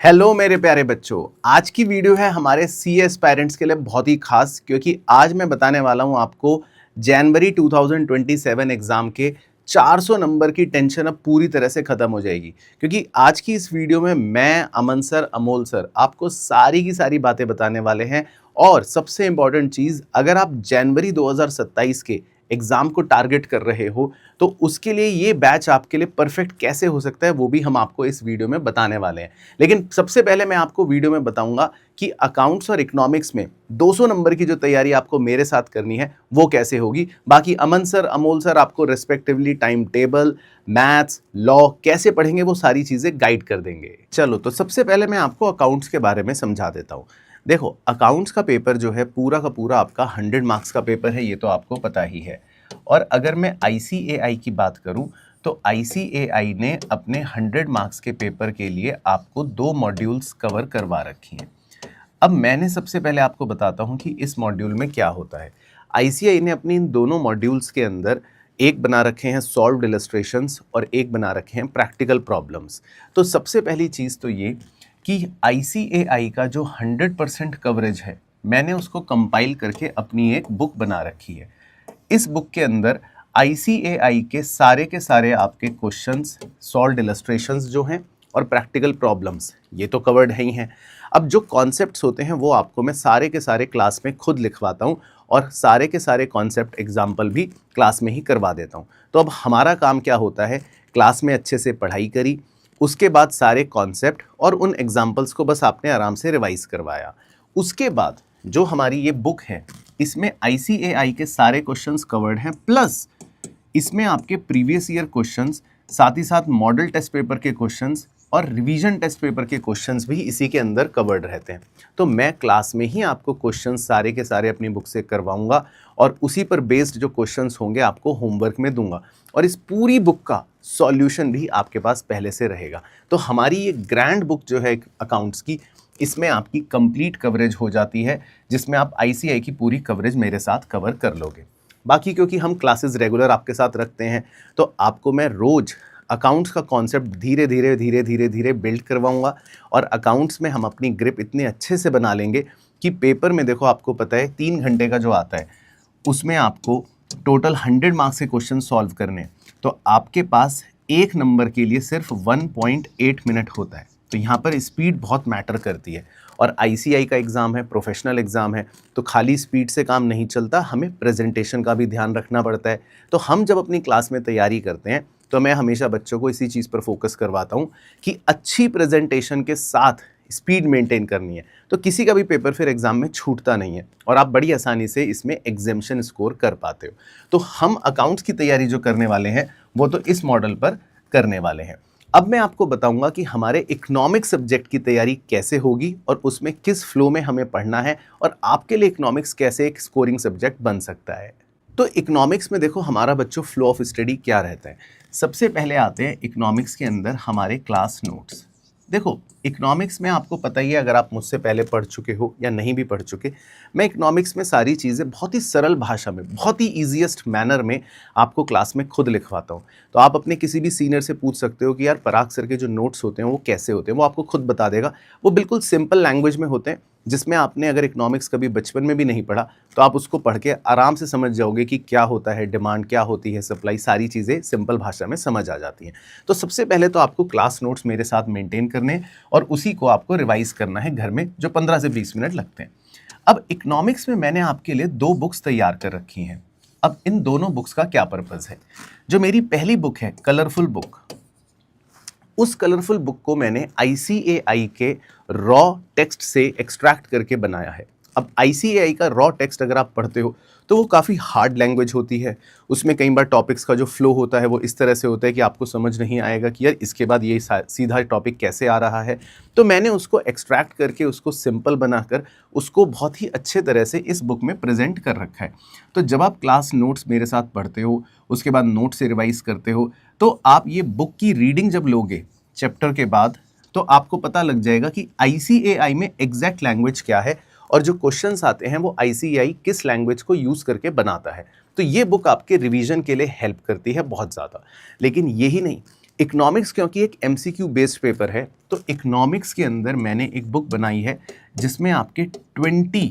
Hello मेरे प्यारे बच्चों। आज की वीडियो है हमारे सीए एस्पायरेंट्स के लिए बहुत ही खास, क्योंकि आज मैं बताने वाला हूं आपको जनवरी 2027 एग्जाम के 400 नंबर की टेंशन अब पूरी तरह से खत्म हो जाएगी। क्योंकि आज की इस वीडियो में मैं, अमन सर, अमोल सर आपको सारी की सारी बातें बताने वाले हैं। और सबसे इंपॉर्टेंट चीज, अगर आप जनवरी 2027 के एग्जाम को टारगेट कर रहे हो तो उसके लिए ये बैच आपके लिए परफेक्ट कैसे हो सकता है वो भी हम आपको इस वीडियो में बताने वाले हैं। लेकिन सबसे पहले मैं आपको वीडियो में बताऊंगा कि अकाउंट्स और इकोनॉमिक्स में 200 नंबर की जो तैयारी आपको मेरे साथ करनी है वो कैसे होगी। बाकी अमन सर, अमोल सर आपको respectively time table, maths, law कैसे पढ़ेंगे वो सारी चीजें गाइड कर देंगे। चलो, तो सबसे पहले मैं आपको अकाउंट्स के बारे में समझा देता हूँ। देखो, अकाउंट्स का पेपर जो है पूरा का पूरा आपका 100 मार्क्स का पेपर है, ये तो आपको पता ही है। और अगर मैं आईसीएआई की बात करूं तो आईसीएआई ने अपने 100 मार्क्स के पेपर के लिए आपको 2 मॉड्यूल्स कवर करवा रखी हैं। अब मैंने सबसे पहले आपको बताता हूं कि इस मॉड्यूल में क्या होता है। आईसीएआई ने अपनी इन दोनों मॉड्यूल्स के अंदर एक बना रखे हैं सॉल्व्ड इलस्ट्रेशंस और एक बना रखे हैं प्रैक्टिकल प्रॉब्लम्स। तो सबसे पहली चीज़ तो ये कि आईसीएआई का जो 100% कवरेज है, मैंने उसको कंपाइल करके अपनी एक बुक बना रखी है। इस बुक के अंदर आईसीएआई के सारे आपके क्वेश्चंस, सॉल्व्ड इलस्ट्रेशंस जो हैं और प्रैक्टिकल प्रॉब्लम्स, ये तो कवर्ड है ही हैं। अब जो कॉन्सेप्ट्स होते हैं वो आपको मैं सारे के सारे क्लास में खुद लिखवाता हूँ और सारे के सारे कॉन्सेप्ट एग्जाम्पल भी क्लास में ही करवा देता हूँ। तो अब हमारा काम क्या होता है, क्लास में अच्छे से पढ़ाई करी, उसके बाद सारे कॉन्सेप्ट और उन एग्जाम्पल्स को बस आपने आराम से रिवाइज करवाया। उसके बाद जो हमारी ये बुक है, इसमें आईसीएआई के सारे क्वेश्चंस कवर्ड हैं, प्लस इसमें आपके प्रीवियस ईयर क्वेश्चंस, साथ ही साथ मॉडल टेस्ट पेपर के क्वेश्चंस और रिवीजन टेस्ट पेपर के क्वेश्चंस भी इसी के अंदर कवर्ड रहते हैं। तो मैं क्लास में ही आपको क्वेश्चंस सारे के सारे अपनी बुक से करवाऊंगा और उसी पर बेस्ड जो क्वेश्चंस होंगे आपको होमवर्क में दूंगा और इस पूरी बुक का सॉल्यूशन भी आपके पास पहले से रहेगा। तो हमारी ये ग्रैंड बुक जो है अकाउंट्स की, इसमें आपकी कंप्लीट कवरेज हो जाती है, जिसमें आप आईसीआई की पूरी कवरेज मेरे साथ कवर कर लोगे। बाकी क्योंकि हम क्लासेस रेगुलर आपके साथ रखते हैं तो आपको मैं रोज अकाउंट्स का कॉन्सेप्ट धीरे धीरे बिल्ड करवाऊंगा और अकाउंट्स में हम अपनी ग्रिप इतने अच्छे से बना लेंगे कि पेपर में, देखो आपको पता है 3 घंटे का जो आता है उसमें आपको टोटल 100 मार्क्स के क्वेश्चन सॉल्व करने, तो आपके पास एक नंबर के लिए सिर्फ 1.8 मिनट होता है। तो यहाँ पर स्पीड बहुत मैटर करती है और आईसीआई का एग्ज़ाम है, प्रोफेशनल एग्ज़ाम है, तो खाली स्पीड से काम नहीं चलता, हमें प्रेजेंटेशन का भी ध्यान रखना पड़ता है। तो हम जब अपनी क्लास में तैयारी करते हैं तो मैं हमेशा बच्चों को इसी चीज़ पर फोकस करवाता हूँ कि अच्छी प्रेजेंटेशन के साथ स्पीड मेंटेन करनी है, तो किसी का भी पेपर फिर एग्जाम में छूटता नहीं है और आप बड़ी आसानी से इसमें एग्जेम्पशन स्कोर कर पाते हो। तो हम अकाउंट्स की तैयारी जो करने वाले हैं वो तो इस मॉडल पर करने वाले हैं। अब मैं आपको बताऊंगा कि हमारे इकोनॉमिक सब्जेक्ट की तैयारी कैसे होगी और उसमें किस फ्लो में हमें पढ़ना है और आपके लिए इकोनॉमिक्स कैसे एक स्कोरिंग सब्जेक्ट बन सकता है। तो इकोनॉमिक्स में देखो हमारा बच्चों फ्लो ऑफ स्टडी क्या रहता है। सबसे पहले आते हैं इकोनॉमिक्स के अंदर हमारे क्लास नोट्स। देखो, इकोनॉमिक्स में आपको पता ही है, अगर आप मुझसे पहले पढ़ चुके हो या नहीं भी पढ़ चुके, मैं इकोनॉमिक्स में सारी चीज़ें बहुत ही सरल भाषा में, बहुत ही ईजीएस्ट मैनर में आपको क्लास में खुद लिखवाता हूँ। तो आप अपने किसी भी सीनियर से पूछ सकते हो कि यार पराग सर के जो नोट्स होते हैं वो कैसे होते हैं, वो आपको खुद बता देगा। वो बिल्कुल सिंपल लैंग्वेज में होते हैं, जिसमें आपने अगर इकोनॉमिक्स कभी बचपन में भी नहीं पढ़ा तो आप उसको पढ़ के आराम से समझ जाओगे कि क्या होता है डिमांड, क्या होती है सप्लाई, सारी चीज़ें सिंपल भाषा में समझ आ जाती हैं। तो सबसे पहले तो आपको क्लास नोट्स मेरे साथ मेंटेन करने और उसी को आपको रिवाइज करना है घर में, जो 15 से 20 मिनट लगते हैं। अब इकोनॉमिक्स में मैंने आपके लिए 2 बुक्स तैयार कर रखी हैं। अब इन दोनों बुक्स का क्या पर्पज़ है। जो मेरी पहली बुक है कलरफुल बुक, उस कलरफुल बुक को मैंने आईसीएआई के रॉ टेक्स्ट से एक्सट्रैक्ट करके बनाया है। अब आईसीएआई का रॉ टेक्स्ट अगर आप पढ़ते हो तो वो काफ़ी हार्ड लैंग्वेज होती है, उसमें कई बार टॉपिक्स का जो फ्लो होता है वो इस तरह से होता है कि आपको समझ नहीं आएगा कि यार इसके बाद ये सीधा टॉपिक कैसे आ रहा है। तो मैंने उसको एक्सट्रैक्ट करके उसको सिंपल बनाकर उसको बहुत ही अच्छे तरह से इस बुक में प्रेजेंट कर रखा है। तो जब आप क्लास नोट्स मेरे साथ पढ़ते हो, उसके बाद नोट से रिवाइज करते हो, तो आप ये बुक की रीडिंग जब लोगे चैप्टर के बाद, तो आपको पता लग जाएगा कि आईसीएआई में एग्जैक्ट लैंग्वेज क्या है और जो क्वेश्चंस आते हैं वो आईसीएआई किस लैंग्वेज को यूज़ करके बनाता है। तो ये बुक आपके रिवीजन के लिए हेल्प करती है बहुत ज़्यादा। लेकिन यही नहीं, इकोनॉमिक्स क्योंकि एक एमसीक्यू बेस्ड पेपर है, तो इकोनॉमिक्स के अंदर मैंने एक बुक बनाई है जिसमें आपके 20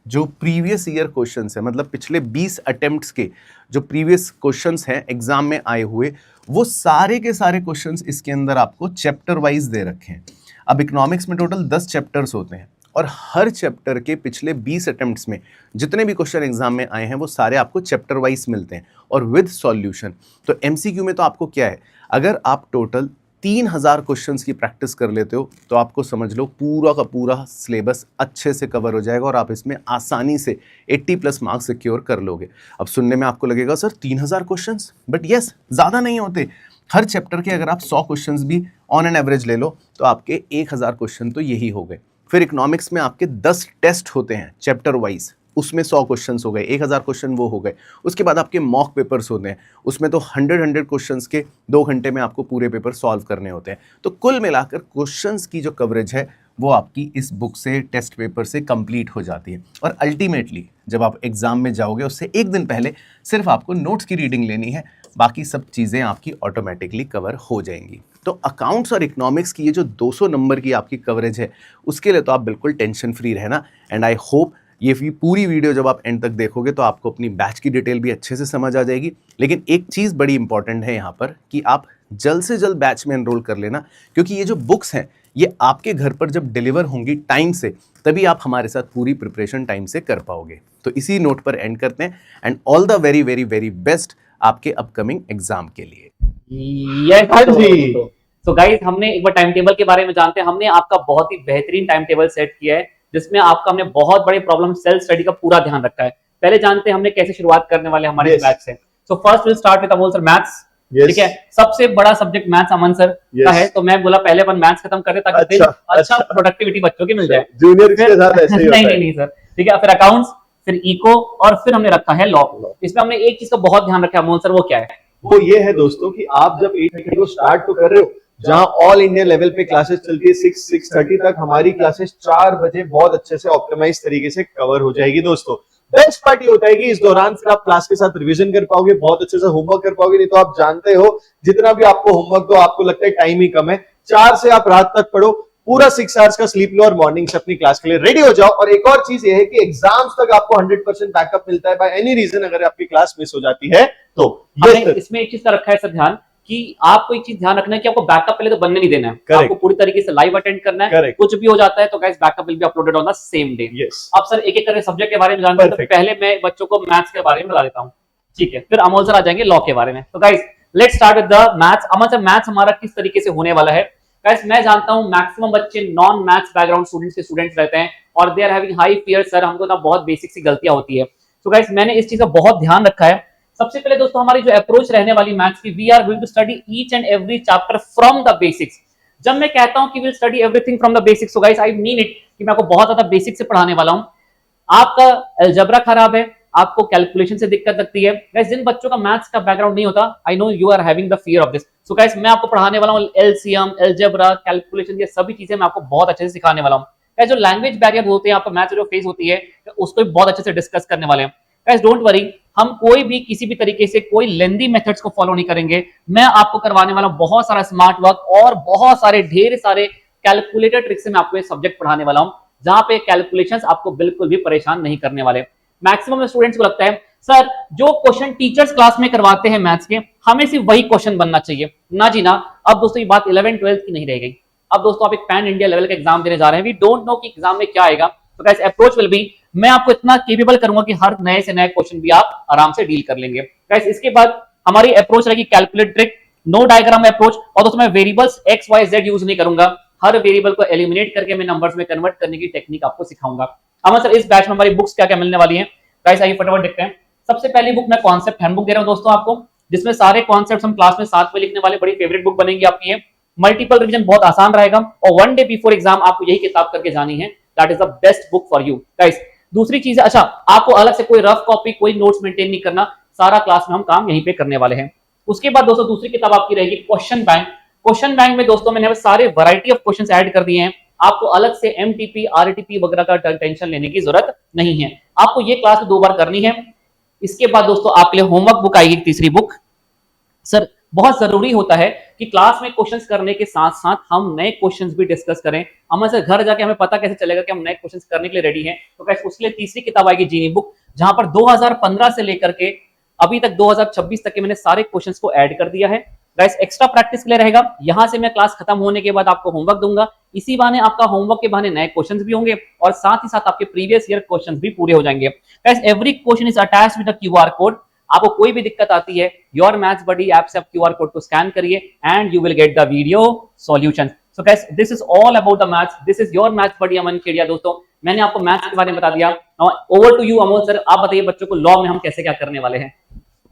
जो प्रीवियस ईयर क्वेश्चंस है, मतलब पिछले 20 अटेम्प्ट्स के जो प्रीवियस क्वेश्चंस हैं एग्जाम में आए हुए, वो सारे के सारे क्वेश्चंस इसके अंदर आपको चैप्टर वाइज दे रखे हैं। अब इकोनॉमिक्स में टोटल 10 चैप्टर्स होते हैं और हर चैप्टर के पिछले 20 अटेम्प्ट्स में जितने भी क्वेश्चन एग्जाम में आए हैं वो सारे आपको चैप्टर वाइज मिलते हैं और विद सॉल्यूशन। तो एमसीक्यू में तो आपको क्या है, अगर आप टोटल 3000 क्वेश्चंस की प्रैक्टिस कर लेते हो तो आपको समझ लो पूरा का पूरा सिलेबस अच्छे से कवर हो जाएगा और आप इसमें आसानी से 80+ मार्क्स सिक्योर कर लोगे। अब सुनने में आपको लगेगा सर 3000 क्वेश्चंस, बट यस, ज़्यादा नहीं होते। हर चैप्टर के अगर आप 100 क्वेश्चंस भी ऑन एन एवरेज ले लो तो आपके 1000 क्वेश्चन तो यही हो गए। फिर इकोनॉमिक्स में आपके 10 टेस्ट होते हैं चैप्टर वाइज, उसमें 100 क्वेश्चंस हो गए, 1000 क्वेश्चन वो हो गए। उसके बाद आपके मॉक पेपर्स होते हैं, उसमें तो 100 क्वेश्चंस के 2 घंटे में आपको पूरे पेपर सॉल्व करने होते हैं। तो कुल मिलाकर क्वेश्चंस की जो कवरेज है वो आपकी इस बुक से, टेस्ट पेपर से कंप्लीट हो जाती है। और अल्टीमेटली जब आप एग्जाम में जाओगे उससे एक दिन पहले सिर्फ आपको नोट्स की रीडिंग लेनी है, बाकी सब चीज़ें आपकी ऑटोमेटिकली कवर हो जाएंगी। तो अकाउंट्स और इकोनॉमिक्स की ये जो 200 नंबर की आपकी कवरेज है उसके लिए तो आप बिल्कुल टेंशन फ्री रहना। एंड आई होप ये पूरी वीडियो जब आप एंड तक देखोगे तो आपको अपनी बैच की डिटेल भी अच्छे से समझ आ जाएगी। लेकिन एक चीज़ बड़ी इंपॉर्टेंट है यहाँ पर कि आप जल्द से जल्द बैच में एनरोल कर लेना, क्योंकि ये जो बुक्स हैं ये आपके घर पर जब डिलीवर होंगी टाइम से, तभी आप हमारे साथ पूरी प्रिपरेशन टाइम से कर पाओगे। तो इसी नोट पर एंड करते हैं and all the very very very best आपके अपकमिंग एग्जाम के लिए। तो गाइस, हमने एक बार टाइम टेबल के बारे में जानते हैं। हमने आपका बहुत ही बेहतरीन टाइम टेबल सेट किया है जिसमें आपका हमने बहुत बड़े प्रॉब्लम सेल्फ स्टडी का पूरा ध्यान रखा है। पहले जानते हैं हमने कैसे शुरुआत करने वाले हमारे बैच से। So first will start with Amol sir maths. ठीक है, सबसे बड़ा सब्जेक्ट मैथ्स अमन सर का है, तो मैं बोला पहले अपन मैथ्स खत्म करें ताकि अच्छा प्रोडक्टिविटी बच्चों की मिल जाए। जूनियर के साथ ऐसे ही होता है। नहीं सर, ठीक है। फिर अकाउंट्स, फिर इको और फिर हमने रखा है लॉ। इसमें हमने एक चीज का बहुत ध्यान रखा है अमोल सर, वो क्या है? वो ये है दोस्तों कि आप जब 8:30 को स्टार्ट तो कर रहे हो, जहां ऑल इंडिया लेवल पे क्लासेस चलती है 6-6:30 तक, हमारी क्लासेस 4 बजे बहुत अच्छे से ऑप्टिमाइज तरीके से कवर हो जाएगी। दोस्तों बेस्ट पार्ट ये होता है कि इस दौरान फिर आप क्लास के साथ रिवीजन कर पाओगे, बहुत अच्छे से होमवर्क कर पाओगे। नहीं तो आप जानते हो जितना भी आपको होमवर्क दो आपको लगता है टाइम ही कम है। 4 से आप रात तक पढ़ो, पूरा 6 आवर्स का स्लीप लो और मॉर्निंग से अपनी क्लास के लिए रेडी हो जाओ। और एक और चीज ये है कि एग्जाम्स तक आपको 100% बैकअप मिलता है। बाय एनी रीजन अगर आपकी क्लास मिस हो जाती है तो इसमें एक चीज का रखा है सर ध्यान कि आपको एक चीज ध्यान रखना है कि आपको बैकअप पहले तो बनने नहीं देना है। Correct. आपको पूरी तरीके से लाइव अटेंड करना है। Correct. कुछ भी हो जाता है तो guys backup will be uploaded on the same day. अब सर एक एक करके सब्जेक्ट के बारे में जानते हैं। तो पहले मैं बच्चों को मैथ्स के बारे में बता देता हूं, ठीक है। फिर अमोल सर आ जाएंगे लॉ के बारे में। तो guys let's start with the maths. Amol sir maths हमारा किस तरीके से होने वाला है? गाइस मैं जानता हूं मैक्सिमम बच्चे नॉन मैथ्स बैकग्राउंड स्टूडेंट्स रहते हैं और they are having high fear, sir हमको ना बहुत बेसिक सी गलतियां होती है। तो गाइस मैंने इस चीज का बहुत ध्यान रखा है। सबसे पहले दोस्तों हमारी जो अप्रोच रहने वाली मैथ्स की, we are going to study each and every chapter from the basics. जब मैं कहता हूं कि will study everything from the basics, so guys I mean it कि मैं आपको बहुत ज्यादा बेसिक से पढ़ाने वाला हूं। आपका अलजेब्रा खराब है, आपको कैलकुलेशन से दिक्कत लगती है, गाइस जिन बच्चों का मैथ्स का बैकग्राउंड नहीं होता, I know you are having the fear of this. So guys मैं आपको पढ़ाने वाला हूं एलसीएम, अलजेब्रा, कैलकुलेशन, ये सभी चीजें मैं आपको बहुत अच्छे से सिखाने वाला हूं। गाइस जो लैंग्वेज बैरियर होते हैं आपको मैथ्स जो फेस होती है उसको भी बहुत अच्छे से डिस्कस करने वाले हैं। गाइस डोंट वरी, हम कोई भी किसी भी तरीके से कोई लेंदी मेथड्स को फॉलो नहीं करेंगे। मैं आपको करवाने वाला हूं बहुत सारा स्मार्ट वर्क और बहुत सारे ढेर सारे कैलकुलेटर ट्रिक से मैं आपको ये सब्जेक्ट पढ़ाने वाला हूं, जहां पे कैलकुलेशंस आपको बिल्कुल भी परेशान नहीं करने वाले। मैक्सिमम स्टूडेंट्स को लगता है सर जो क्वेश्चन टीचर्स क्लास में करवाते हैं मैथ्स के, हमें सिर्फ वही क्वेश्चन बनना चाहिए। ना जी ना, अब दोस्तों ये बात 11th-12th की नहीं रह गई। अब दोस्तों आप एक पैन इंडिया लेवल का एग्जाम देने जा रहे हैं। वी डोंट नो कि एग्जाम में क्या आएगा। तो गाइस अप्रोच विल बी, मैं आपको इतना केपेबल करूंगा कि हर नए से नए क्वेश्चन भी आप आराम से डील कर लेंगे। गाइस इसके बाद हमारी अप्रोच रहेगी calculate trick, no diagram approach. और दोस्तों मैं variables X Y Z use नहीं करूंगा, हर वेरिएबल को एलिमिनेट करके मैं नंबर्स में कन्वर्ट करने की टेक्निक आपको सिखाऊंगा। अब सर इस बैच में हमारी बुक्स क्या क्या मिलने वाली हैं, गाइस आइए फटाफट देखते हैं। सबसे पहली बुक मैं कॉन्सेप्ट हैंडबुक दे रहा हूं दोस्तों आपको, जिसमें सारे कॉन्सेप्ट्स हम क्लास में साथ में लिखने वाले, बड़ी फेवरेट बुक बनेगी आपकी है। मल्टीपल रिवीजन बहुत आसान रहेगा और 1 डे बिफोर एग्जाम आपको यही किताब करके जानी है। That is the best book for you guys. दूसरी चीज है, अच्छा आपको अलग से कोई रफ कॉपी, कोई नोट्स मेंटेन नहीं करना, सारा क्लास में हम काम यहीं पे करने वाले हैं। उसके बाद दोस्तों दूसरी किताब आपकी रहेगी क्वेश्चन बैंक। क्वेश्चन बैंक में दोस्तों मैंने सारे वैरायटी ऑफ क्वेश्चंस ऐड कर दिए हैं। आपको अलग से एमटीपी, आरटीपी वगैरह का टेंशन लेने की जरूरत नहीं है, आपको ये क्लास 2 बार करनी है। इसके बाद दोस्तों आपके लिए होमवर्क बुक आएगी, तीसरी बुक। सर बहुत जरूरी होता है कि क्लास में क्वेश्चंस करने के साथ साथ हम नए क्वेश्चंस भी डिस्कस करें। हम ऐसे घर जाके हमें पता कैसे चलेगा कि हम नए क्वेश्चंस करने के लिए रेडी हैं? तो गाइस उसके लिए तीसरी किताब आएगी जीनी बुक, जहां पर 2015 से लेकर के अभी तक 2026 तक के मैंने सारे क्वेश्चंस को ऐड कर दिया है। गाइस एक्स्ट्रा प्रैक्टिस के लिए रहेगा, यहां से मैं क्लास खत्म होने के बाद आपको होमवर्क दूंगा, इसी बहाने आपका होमवर्क के बहाने नए क्वेश्चंस भी होंगे और साथ ही साथ आपके प्रीवियस ईयर क्वेश्चंस भी पूरे हो जाएंगे। Guys every question is attached with a QR code. आपको कोई भी दिक्कत आती है, योर मैथ्स बडी ऐप से आप क्यूआर कोड को स्कैन करिए and you will get the video solution. So guys this is all about the maths, this is your maths buddy Aman Khedia. दोस्तों मैंने आपको मैथ्स के बारे में बता दिया, over to you Amol sir, आप बताइए बच्चों को लॉ में हम कैसे क्या करने वाले हैं।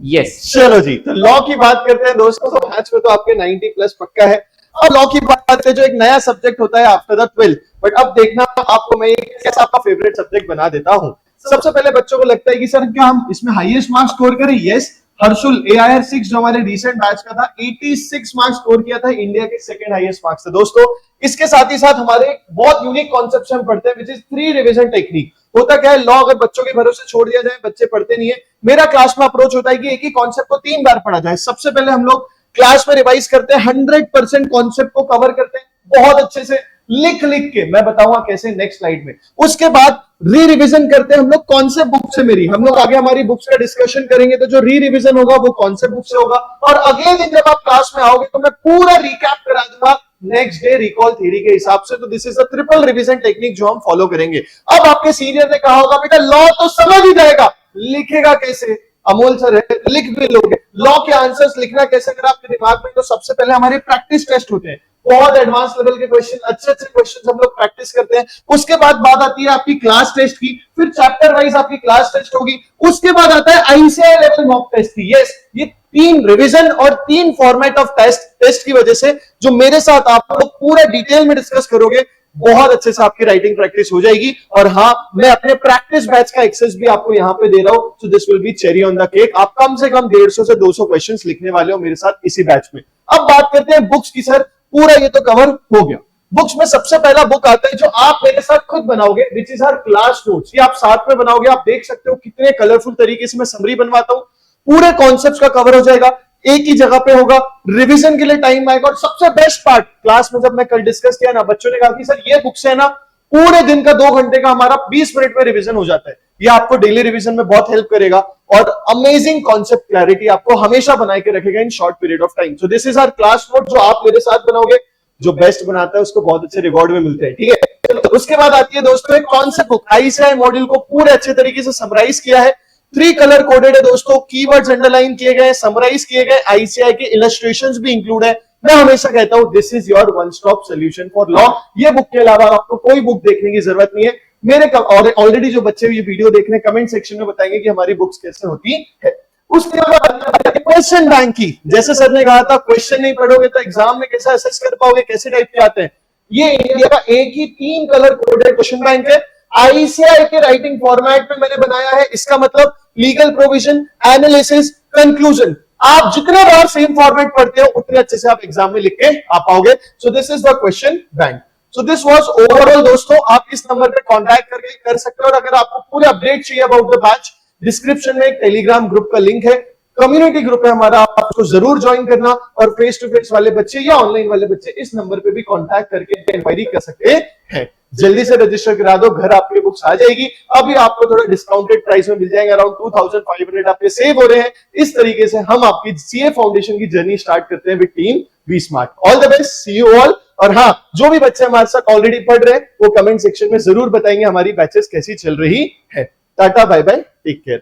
यस चलो जी, तो लॉ की बात करते हैं दोस्तों। तो मैथ्स में तो आपके 90 प्लस पक्का है। अब लॉ की बात करते हैं, जो एक नया सब्जेक्ट होता है आफ्टर द 12th। बट अब देखना आपको मैं कैसा आपका फेवरेट सब्जेक्ट बना देता हूं। सबसे पहले बच्चों को लगता है कि सर क्या हम इसमें हाईएस्ट मार्क्स स्कोर करें? यस, हर्षुल AIR 6 जो हमारे रिसेंट बैच का था 86 मार्क्स स्कोर किया था, इंडिया के सेकंड हाईएस्ट मार्क्स थे दोस्तों। इसके साथ ही साथ हमारे बहुत यूनिक कॉन्सेप्ट हम पढ़ते हैं विच इज 3 रिवीजन टेक्निक। होता क्या है, लॉ अगर बच्चों के भरोसे छोड़ दिया जाए, बच्चे पढ़ते नहीं है। मेरा क्लास में अप्रोच होता है कि एक ही कॉन्सेप्ट को 3 बार पढ़ा जाए। सबसे पहले हम लोग क्लास में रिवाइज करते हैं, 100% कॉन्सेप्ट को कवर करते हैं बहुत अच्छे से लिख के, मैं बताऊंगा कैसे नेक्स्ट स्लाइड में। उसके बाद री रिविजन करते हैं हम लोग कॉन्सेप्ट बुक से। मेरी हम लोग आगे हमारी बुक्स का डिस्कशन करेंगे, तो जो री रिविजन होगा वो कॉन्सेप्ट बुक से होगा। और अगले दिन जब आप क्लास में आओगे तो मैं पूरा रिकैप करा दूंगा नेक्स्ट डे रिकॉल थ्योरी के हिसाब से। तो this is a triple revision technique जो हम फॉलो करेंगे। अब आपके सीनियर ने कहा होगा बेटा लॉ तो समझ ही जाएगा, लिखेगा कैसे? अमोल सर है, लिख भी लोगे। लॉ के आंसर्स लिखना कैसे अगर आपके दिमाग में? तो सबसे पहले हमारे प्रैक्टिस टेस्ट होते हैं, बहुत एडवांस लेवल के क्वेश्चन, अच्छे क्वेश्चन हम लोग प्रैक्टिस करते हैं। उसके बाद बात आती है आपकी क्लास टेस्ट की, फिर चैप्टर वाइज आपकी क्लास टेस्ट होगी। उसके बाद आता है ICAI लेवल मॉक टेस्ट की। यस, ये 3 रिवीजन और 3 फॉर्मेट ऑफ टेस्ट की वजह से जो मेरे साथ आप लोग पूरा डिटेल में डिस्कस करोगे, बहुत अच्छे से आपकी राइटिंग प्रैक्टिस हो जाएगी। और हाँ, मैं अपने प्रैक्टिस बैच का एक्सेस भी आपको यहाँ पे दे रहा हूं, so this will be cherry on the cake. आप कम से कम 150 से 200 क्वेश्चंस लिखने वाले हो मेरे साथ इसी बैच में। अब बात करते हैं बुक्स की। सर पूरा ये तो कवर हो गया। बुक्स में सबसे पहला बुक आता है जो आप मेरे साथ खुद बनाओगे, which is our class notes. ये आप साथ में बनाओगे, आप देख सकते हो कितने कलरफुल तरीके से मैं समरी बनवाता हूं। पूरे कॉन्सेप्ट्स का कवर हो जाएगा, एक ही जगह पे होगा, रिवीजन के लिए टाइम आएगा। और सबसे बेस्ट पार्ट, क्लास में जब मैं कल डिस्कस किया ना, बच्चों ने कहा कि सर ये बुक से ना पूरे दिन का 2 घंटे का हमारा 20 मिनट में रिवीजन हो जाता है। ये आपको डेली रिवीजन में बहुत हेल्प करेगा और अमेजिंग कॉन्सेप्ट क्लैरिटी आपको हमेशा बना के रखेगा in short period of time. So this is our class note जो आप मेरे साथ बनाओगे। जो बेस्ट बनाता है उसको बहुत अच्छे रिवॉर्ड में मिलते हैं, ठीक है। चलो, उसके बाद आती है दोस्तों एक कॉन्सेप्ट बुक। ICAI मॉड्यूल को पूरे अच्छे तरीके से समराइज किया है, 3 कलर कोडेड है दोस्तों, कीवर्ड्स अंडरलाइन किए गए, समराइज किए गए, ICAI के इलस्ट्रेशंस भी इंक्लूड है। मैं हमेशा कहता हूं this is your one stop solution for law. ये बुक के अलावा आपको कोई बुक देखने की जरूरत नहीं है। मेरे ऑलरेडी जो बच्चे ये वीडियो देख रहे हैं कमेंट सेक्शन में बताएंगे कि हमारी बुक्स कैसे होती है। उसके बाद क्वेश्चन बैंक की, जैसे सर ने कहा था क्वेश्चन नहीं पढ़ोगे तो एग्जाम में कैसे असेस कर पाओगे, कैसे टाइप के आते हैं। ये इंडिया का एक ही 3 कलर कोडेड क्वेश्चन बैंक है, ICAI के राइटिंग फॉर्मेट में मैंने बनाया है। इसका मतलब लीगल प्रोविजन, एनालिसिस, कंक्लूजन, आप जितने बार सेम फॉर्मेट पढ़ते हो उतने अच्छे से आप एग्जाम में लिख के आ पाओगे। सो this is the question bank. So this was overall दोस्तों। आप इस नंबर पे कांटेक्ट करके कर सकते हो। और अगर आपको पूरे अपडेट चाहिए अबाउट द बैच, डिस्क्रिप्शन में एक टेलीग्राम ग्रुप का लिंक है, कम्युनिटी ग्रुप है हमारा, आप उसको जरूर ज्वाइन करना। और फेस टू फेस वाले बच्चे या ऑनलाइन वाले बच्चे इस नंबर पे भी कांटेक्ट करके इंक्वायरी कर सकते हैं। जल्दी से रजिस्टर करा दो, घर आपके बुक्स आ जाएगी। अभी आपको थोड़ा डिस्काउंटेड प्राइस में मिल जाएंगे, अराउंड 2500 आपके सेव हो रहे हैं। इस तरीके से हम आपकी CA फाउंडेशन की जर्नी स्टार्ट करते हैं with team V smart. All the best, see you all. और हाँ, जो भी बच्चे हमारे साथ ऑलरेडी पढ़ रहे हैं वो कमेंट सेक्शन में जरूर बताएंगे हमारी बैचेस कैसी चल रही है। Tata, bye bye, take care.